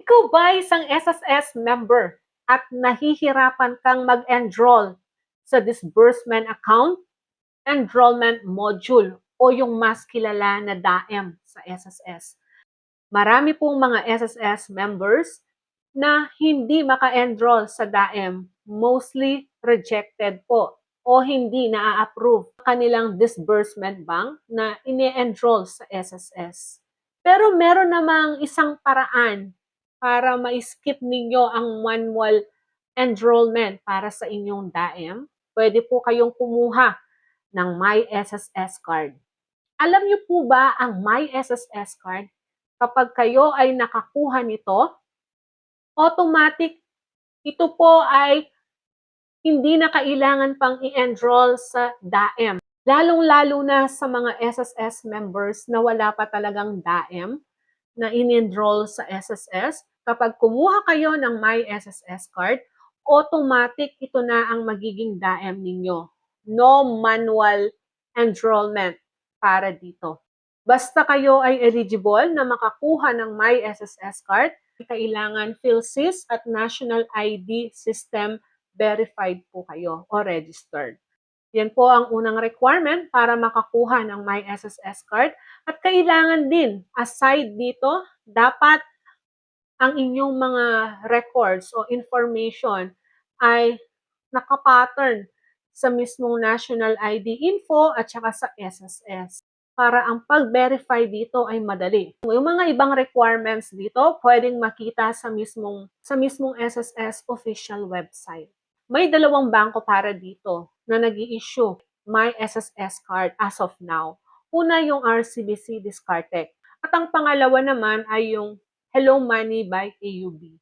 Ikaw ba isang SSS member at nahihirapan kang mag-enroll sa disbursement account, enrollment module o yung mas kilala na DAEM sa SSS? Marami pong mga SSS members na hindi maka-enroll sa DAEM, mostly rejected po o hindi na-approve kanilang disbursement bank na ini-enroll sa SSS. Pero meron namang isang paraan para ma-skip ninyo ang manual enrollment para sa inyong DAEM. Pwede po kayong kumuha ng My SSS card. Alam niyo po ba ang My SSS card? Kapag kayo ay nakakuha nito, automatic ito po ay hindi na kailangan pang i-enroll sa DAEM. Lalong-lalo na sa mga SSS members na wala pa talagang DAEM na in-enroll sa SSS. Kapag kumuha kayo ng My SSS card, automatic ito na ang magiging DAEM ninyo. No manual enrollment para dito. Basta kayo ay eligible na makakuha ng My SSS card, kailangan PhilSys at National ID System verified po kayo o registered. Yan po ang unang requirement para makakuha ng My SSS card. At kailangan din, aside dito, dapat ang inyong mga records o information ay nakapattern sa mismong National ID Info at saka sa SSS para ang pag-verify dito ay madali. Yung mga ibang requirements dito, pwedeng makita sa mismong SSS official website. May dalawang bangko para dito na nag-i-issue My SSS card as of now. Una yung RCBC Discartec. At ang pangalawa naman ay yung Hello Money by AUB.